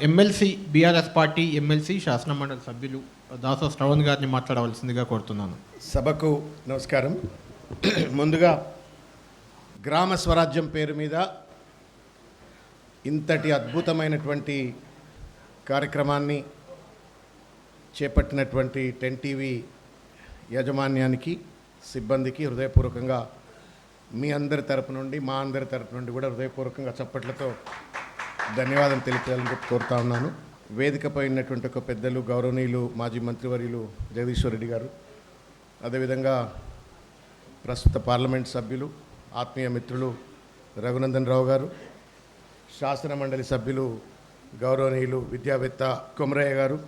MLC BRS party MLC శాసనమండలి సభ్యులు దాస శ్రవణ్ గారిని మాట్లాడవలసిందిగా కోరుతున్నాను. సభకు నమస్కారం. ముందుగా గ్రామ స్వరాజ్యం పేరు మీద ఇంతటి అద్భుతమైనటువంటి కార్యక్రమాన్ని చేపట్టినటువంటి 10 టీవీ యాజమాన్యానికి, సిబ్బందికి హృదయపూర్వకంగా మీ అందరి తరపు నుండి, మా అందరి తరపు నుండి కూడా హృదయపూర్వకంగా చప్పట్లతో ధన్యవాదం తెలిపాలని చెప్పి కోరుతా ఉన్నాను. వేదికపై ఉన్నటువంటి ఒక పెద్దలు, గౌరవనీయులు మాజీ మంత్రివర్యులు జగదీశ్వర్ రెడ్డి గారు, అదేవిధంగా ప్రస్తుత పార్లమెంట్ సభ్యులు, ఆత్మీయ మిత్రులు రఘునందన్ రావు గారు, శాసన మండలి సభ్యులు గౌరవనీయులు విద్యావేత్త కొమరయ్య గారు,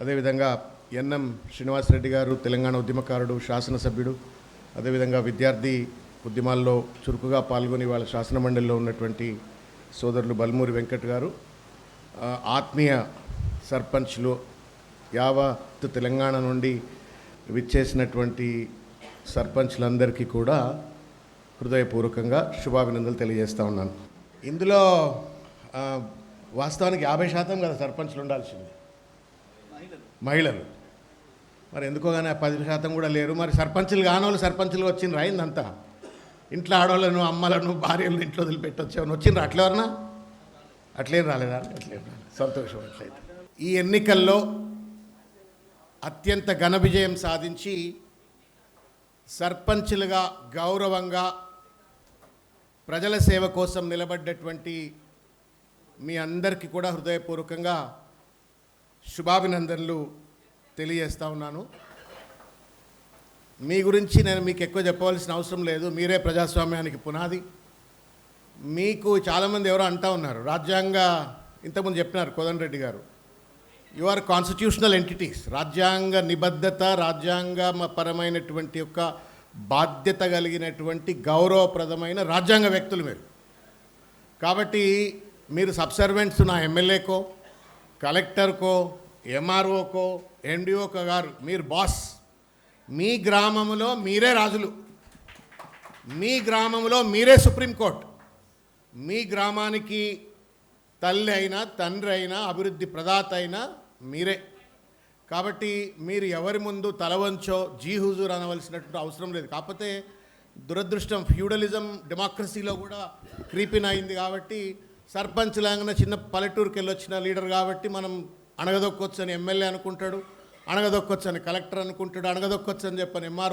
అదేవిధంగా ఎన్ఎం శ్రీనివాసరెడ్డి గారు, తెలంగాణ ఉద్యమకారుడు, శాసనసభ్యుడు, అదేవిధంగా విద్యార్థి ఉద్యమాల్లో చురుకుగా పాల్గొని వాళ్ళ శాసన మండలిలో ఉన్నటువంటి సోదరులు బల్మూరి వెంకట్ గారు, ఆత్మీయ సర్పంచ్లు, యావత్ తెలంగాణ నుండి విచ్చేసినటువంటి సర్పంచ్లందరికీ కూడా హృదయపూర్వకంగా శుభాభినందనలు తెలియజేస్తూ ఉన్నాను. ఇందులో వాస్తవానికి 50% కదా సర్పంచ్లు ఉండాల్సింది, మహిళలు. మరి ఎందుకో కానీ 10% కూడా లేరు. మరి సర్పంచులు కానోళ్ళు సర్పంచులు వచ్చిండ్రు, అయిందంతా. ఇంట్లో ఆడవాళ్ళను, అమ్మలను, భార్యలను ఇంట్లో వదిలిపెట్టొచ్చామని వచ్చిండ్రు. అట్లెవరన్నా అట్లేం రాలేదా? అట్లేం రాలేదు. సంతోషం. అట్లయితే ఈ ఎన్నికల్లో అత్యంత ఘన విజయం సాధించి సర్పంచులుగా గౌరవంగా ప్రజల సేవ కోసం నిలబడ్డటువంటి మీ అందరికీ కూడా హృదయపూర్వకంగా శుభాభినందనలు తెలియజేస్తూ ఉన్నాను. మీ గురించి నేను మీకు ఎక్కువ చెప్పవలసిన అవసరం లేదు. మీరే ప్రజాస్వామ్యానికి పునాది. మీకు చాలామంది ఎవరో అంటూ ఉన్నారు, రాజ్యాంగ, ఇంతకుముందు చెప్పినారు కోదండరెడ్డి గారు, యు ఆర్ కాన్స్టిట్యూషనల్ ఎంటిటీస్. రాజ్యాంగ నిబద్ధత, రాజ్యాంగపరమైనటువంటి యొక్క బాధ్యత కలిగినటువంటి గౌరవప్రదమైన రాజ్యాంగ వ్యక్తులు మీరు. కాబట్టి మీరు సబ్సర్వెంట్స్ నా ఎమ్మెల్యేకో, కలెక్టర్కో, ఎంఆర్ఓకో, ఎండిఓకో గారు, మీరు బాస్. మీ గ్రామంలో మీరే రాజులు, మీ గ్రామంలో మీరే సుప్రీంకోర్టు, మీ గ్రామానికి తల్లి అయినా, తండ్రి అయినా, అభివృద్ధి ప్రదాత అయినా మీరే. కాబట్టి మీరు ఎవరి ముందు తలవంచో జీ హుజూర్ అనవలసినటువంటి అవసరం లేదు. కాకపోతే దురదృష్టం, ఫ్యూడలిజం డెమోక్రసీలో కూడా క్రీపిన్ అయింది. కాబట్టి సర్పంచ్ లాగా చిన్న పల్లెటూరుకి వెళ్ళొచ్చిన లీడర్ కాబట్టి మనం అణగదొక్కొచ్చని ఎమ్మెల్యే అనుకుంటాడు, అణగదొక్కొచ్చని కలెక్టర్ అనుకుంటాడు, అణగదొక్కొచ్చని చెప్పని ఎంఆర్ఓ